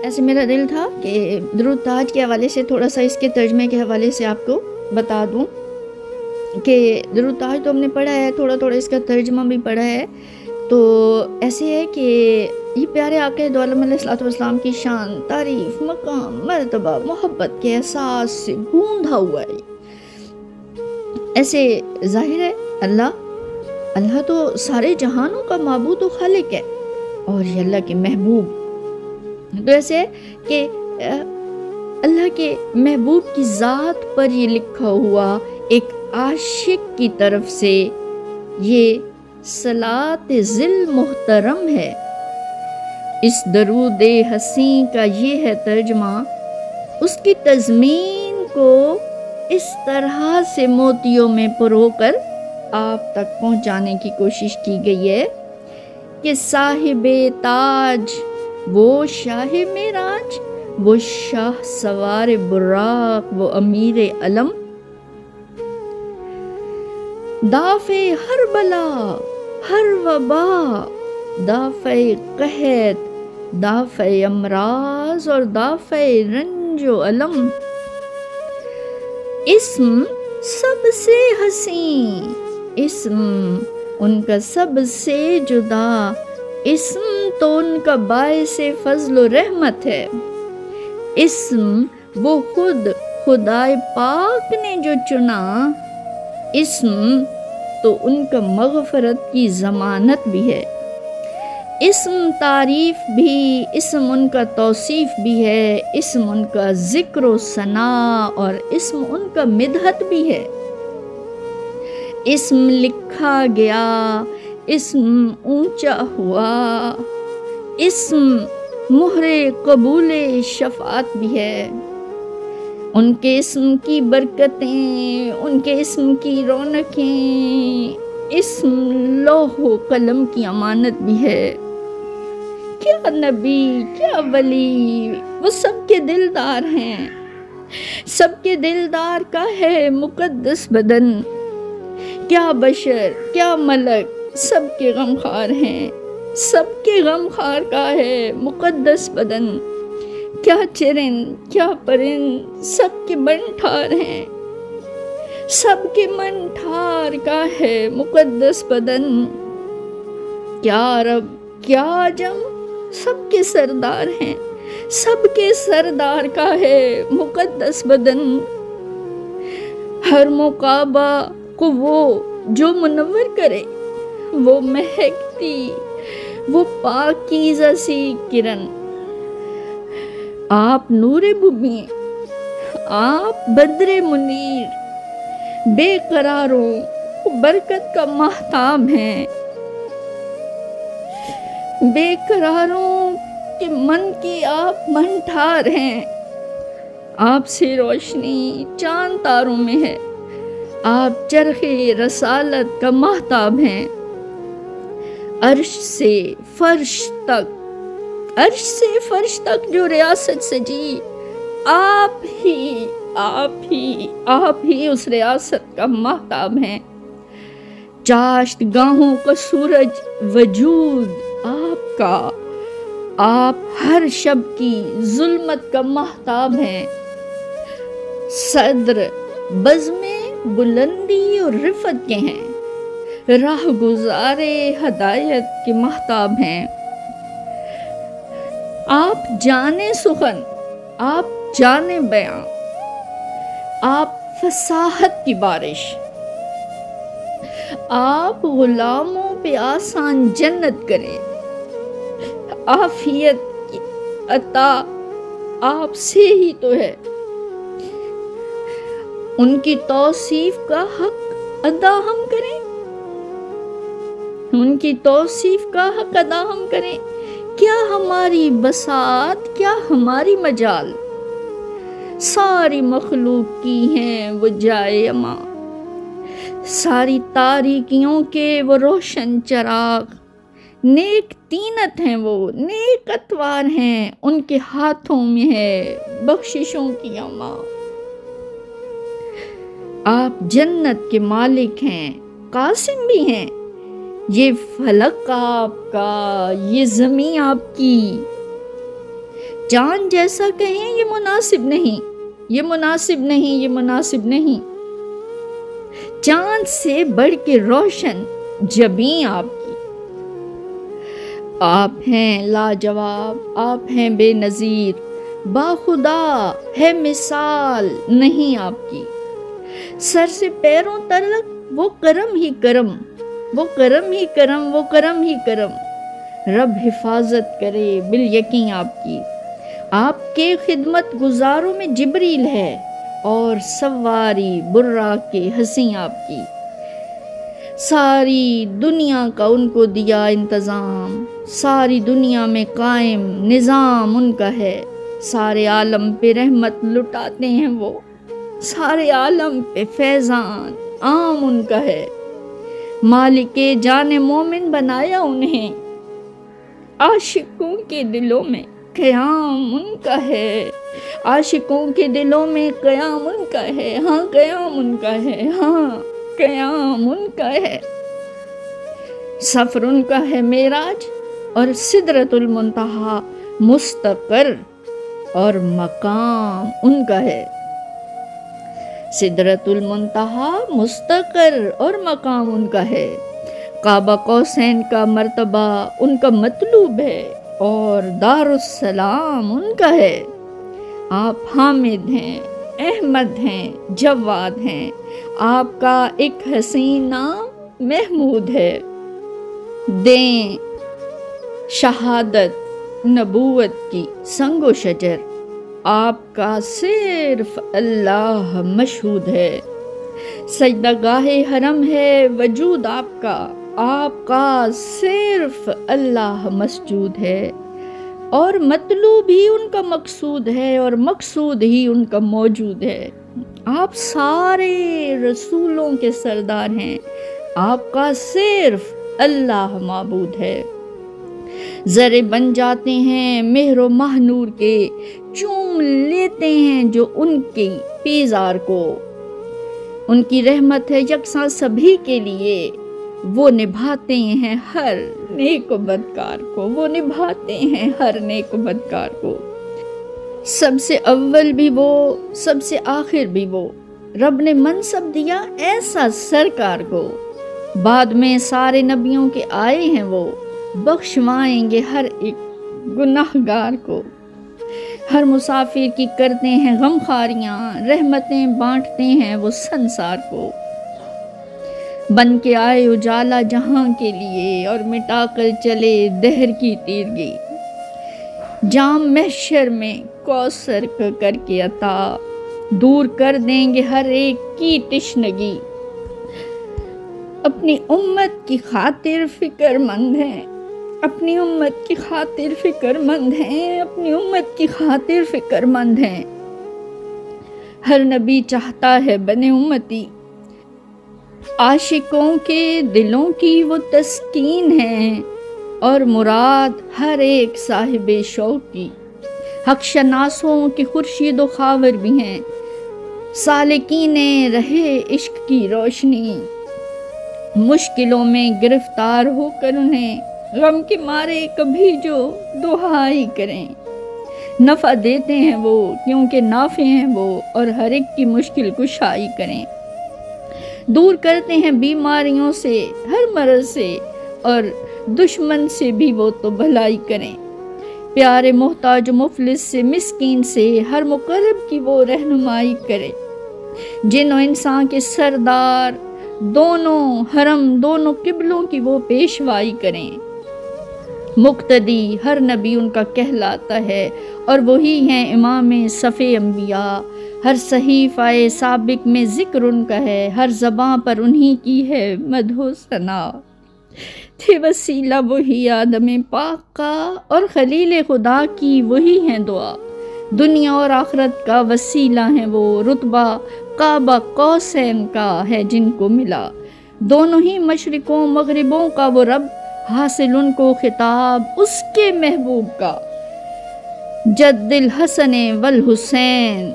ایسے میرا دل تھا کہ درود تاج کے حوالے سے تھوڑا سا اس کے ترجمے کے حوالے سے آپ کو بتا دوں کہ درود تاج تو ہم نے پڑھا ہے، تھوڑا تھوڑا اس کا ترجمہ بھی پڑھا ہے۔ تو ایسے ہے کہ یہ پیارے آقا دو عالم علیہ الصلوۃ والسلام کی شان، تعریف، مقام، مرتبہ، محبت کے احساس سے گوندا ہوا ہے۔ ایسے ظاہر ہے اللہ تو سارے جہانوں کا معبود و خالق ہے، اور یہ اللہ کے محبوب۔ تو ایسے ہے کہ اللہ کے محبوب کی ذات پر یہ لکھا ہوا ایک عاشق کی طرف سے یہ صلاۃ ذل محترم ہے۔ اس درود حسین کا یہ ہے ترجمہ۔ اس کی تضمین کو اس طرح سے موتیوں میں پرو کر آپ تک پہنچانے کی کوشش کی گئی ہے کہ صاحب تاج، وہ شاہ معراج، وہ شاہ سوار براق، وہ امیر علم، دافع ہر بلا، ہر وبا، دافع قحط، دافع امراض اور دافع رنج و علم، اسم سب سے حسین، اسم ان کا سب سے جدا، اسم تو ان کا باعث فضل و رحمت ہے، اسم وہ خود خدائے پاک نے جو چنا، اسم تو ان کا مغفرت کی ضمانت بھی ہے، اسم تعریف بھی، اسم ان کا توصیف بھی ہے، اسم ان کا ذکر و ثناء اور اسم ان کا مدحت بھی ہے، اسم لکھا گیا، اسم اونچا ہوا، اسم مہر قبول شفاعت بھی ہے، ان کے اسم کی برکتیں، ان کے اسم کی رونقیں، اسم لوح و قلم کی امانت بھی ہے۔ کیا نبی، کیا ولی، وہ سب کے دلدار ہیں، سب کے دلدار کا ہے مقدس بدن، کیا بشر، کیا ملک، سب کے غمخوار ہیں، سب کے غمخوار کا ہے مقدس بدن، کیا چرند، کیا پرند، سب کے من ٹھار ہیں، سب کے من ٹھار کا ہے مقدس بدن، کیا عرب، کیا عجم، سب کے سردار ہیں، سب کے سردار کا ہے مقدس بدن، ہر مقابہ کو وہ جو منور کرے، وہ مہکتی، وہ پاکیزہ سی کرن، آپ نور مبین، آپ بدر منیر، بے قراروں برکت کا ماہتاب ہیں، بے قراروں کے من کی آپ منٹھار ہیں، آپ سے روشنی چاند تاروں میں ہے، آپ چرخ رسالت کا ماہتاب ہیں، عرش سے فرش تک، عرش سے فرش تک جو ریاست سجی، آپ ہی اس ریاست کا ماہتاب ہیں، چاشت گاہوں کا سورج وجود آپ کا، آپ ہر شب کی ظلمت کا ماہتاب ہیں، صدر بزم بلندی اور رفت کے ہیں، راہ گزار ہدایت کے ماہتاب ہیں، آپ جانے سخن، آپ جانے بیان، آپ فصاحت کی بارش، آپ غلاموں پہ آسان جنت کرے، عافیت کی عطا آپ سے ہی تو ہے، ان کی توصیف کا حق ادا ہم کریں، ان کی توصیف کا حق ادا ہم کریں، کیا ہماری بساط، کیا ہماری مجال، ساری مخلوق کی ہیں وہ جائے اما، ساری تاریکیوں کے وہ روشن چراغ، نیک تینت ہیں وہ، نیک اتوار ہیں، ان کے ہاتھوں میں ہے بخششوں کی اما، آپ جنت کے مالک ہیں، قاسم بھی ہیں، یہ فلک آپ کا، یہ زمین آپ کی، چاند جیسا کہیں یہ مناسب نہیں، یہ مناسب نہیں، یہ مناسب نہیں۔ چاند سے بڑھ کے روشن جبیں آپ کی، آپ ہیں لاجواب، آپ ہیں بے نظیر، باخدا ہے مثال نہیں آپ کی۔ سر سے پیروں تلک وہ کرم ہی کرم، وہ کرم ہی کرم، وہ کرم ہی کرم۔ رب حفاظت کرے بالیقین آپ کی۔ آپ کے خدمت گزاروں میں جبریل ہے اور سواری براق کے ہنسی آپ کی۔ ساری دنیا کا ان کو دیا انتظام، ساری دنیا میں قائم نظام ان کا ہے۔ سارے عالم پہ رحمت لٹاتے ہیں وہ، سارے عالم پہ فیضان عام ان کا ہے۔ مالک جان مومن بنایا انہیں، عاشقوں کے دلوں میں قیام ان کا ہے، عاشقوں کے دلوں میں قیام ان کا ہے، ہاں قیام ان کا ہے، ہاں قیام ان کا ہے۔ سفر ان کا ہے معراج اور سدرۃ المنتہا مستقر اور مقام ان کا ہے۔ سدرۃ المنتہا مستقر اور مقام ان کا ہے۔ کعبہ قوسین کا مرتبہ ان کا مطلوب ہے اور دارالسلام ان کا ہے۔ آپ حامد ہیں، احمد ہیں، جواد ہیں، آپ کا ایک حسین نام محمود ہے۔ دیں شہادت نبوت کی سنگ و شجر، آپ کا صرف اللہ مشہود ہے۔ سجدہ گاہ حرم ہے وجود آپ کا صرف اللہ مسجود ہے، اور مطلوب ہی ان کا مقصود ہے اور مقصود ہی ان کا موجود ہے۔ آپ سارے رسولوں کے سردار ہیں، آپ کا صرف اللہ معبود ہے۔ ذرے بن جاتے ہیں مہر و مہنور کے، چوم لیتے ہیں جو ان کی پیزار کو۔ ان کی رحمت ہے یکساں سبھی کے لیے، وہ نبھاتے ہیں ہر نیک و بدکار کو، وہ نبھاتے ہیں ہر نیک و بدکار کو۔ سب سے اول بھی وہ، سب سے آخر بھی وہ، رب نے منصب دیا ایسا سرکار کو۔ بعد میں سارے نبیوں کے آئے ہیں وہ، بخشوائیں گے ہر ایک گناہگار کو۔ ہر مسافر کی کرتے ہیں غمخاریاں، رحمتیں بانٹتے ہیں وہ سنسار کو۔ بن کے آئے اجالا جہاں کے لیے، اور مٹا کر چلے دہر کی تیرگی۔ جام محشر میں کوثر کر کے عطا، دور کر دیں گے ہر ایک کی تشنگی۔ اپنی امت کی خاطر فکر مند ہیں، اپنی امت کی خاطر فکر مند ہیں، اپنی امت کی خاطر فکر مند ہیں۔ ہر نبی چاہتا ہے بنے امتی، عاشقوں کے دلوں کی وہ تسکین ہے، اور مراد ہر ایک صاحب شوق کی۔ حق شناسوں کی خورشید و خاور بھی ہیں، سالکین رہے عشق کی روشنی۔ مشکلوں میں گرفتار ہو کر انہیں غم کے مارے کبھی جو دعائی کریں، نفع دیتے ہیں وہ کیونکہ نافع ہیں وہ، اور ہر ایک کی مشکل کشائی کریں۔ دور کرتے ہیں بیماریوں سے، ہر مرض سے، اور دشمن سے بھی وہ تو بھلائی کریں۔ پیارے محتاج و مفلس سے، مسکین سے، ہر مقرب کی وہ رہنمائی کریں۔ جن و انسان کے سردار، دونوں حرم دونوں قبلوں کی وہ پیشوائی کریں۔ مقتدی ہر نبی ان کا کہلاتا ہے، اور وہی ہیں امام صف انبیاء۔ ہر صحیفہ سابق میں ذکر ان کا ہے، ہر زباں پر انہی کی ہے مدح و ثنا۔ تھے وسیلہ وہی آدم پاک کا، اور خلیل خدا کی وہی ہیں دعا۔ دنیا اور آخرت کا وسیلہ ہیں وہ، رتبہ کعبہ قوسین کا ہے جن کو ملا۔ دونوں ہی مشرقوں مغربوں کا وہ رب، حاصل ان کو خطاب اس کے محبوب کا۔ جد الحسن والحسین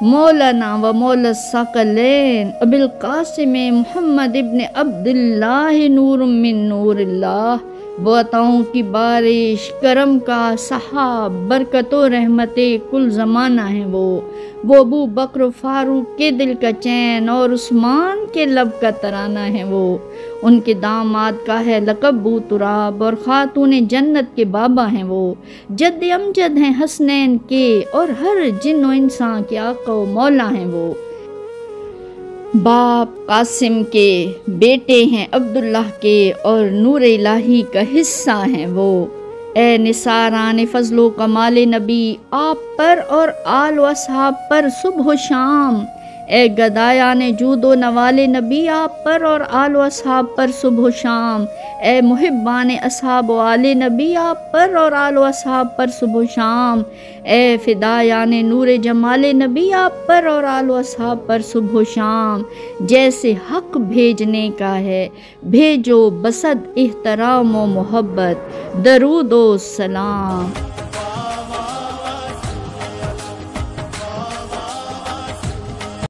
مولانا و مولا الثقلین، ابو القاسم محمد ابن عبداللہ، نور من نور اللہ، وہ عطاؤں کی بارش، کرم کا سحاب، برکت و رحمت کل زمانہ ہیں وہ ابو بکر و فاروق کے دل کا چین اور عثمان کے لب کا ترانہ ہیں وہ، ان کے داماد کا ہے لقب بو تراب اور خاتون جنت کے بابا ہیں وہ، جد امجد ہیں حسنین کے اور ہر جن و انسان کے آقا و مولا ہیں وہ، باپ قاسم کے، بیٹے ہیں عبداللہ کے اور نور الہی کا حصہ ہیں وہ، اے نثاران فضل و کمال نبی، آپ پر اور آل و اصحاب پر صبح و شام، اے گدایان جود و نوال نبی، آپ پر اور آل و اصحاب پر صبح و شام، اے محبان اصحاب و آل نبی، آپ پر اور آل و اصحاب پر صبح و شام، اے فدایان نور جمال نبی، آپ پر اور آل و اصحاب پر صبح و شام، جیسے حق بھیجنے کا ہے بھیجو بصد احترام و محبت، درود و سلام۔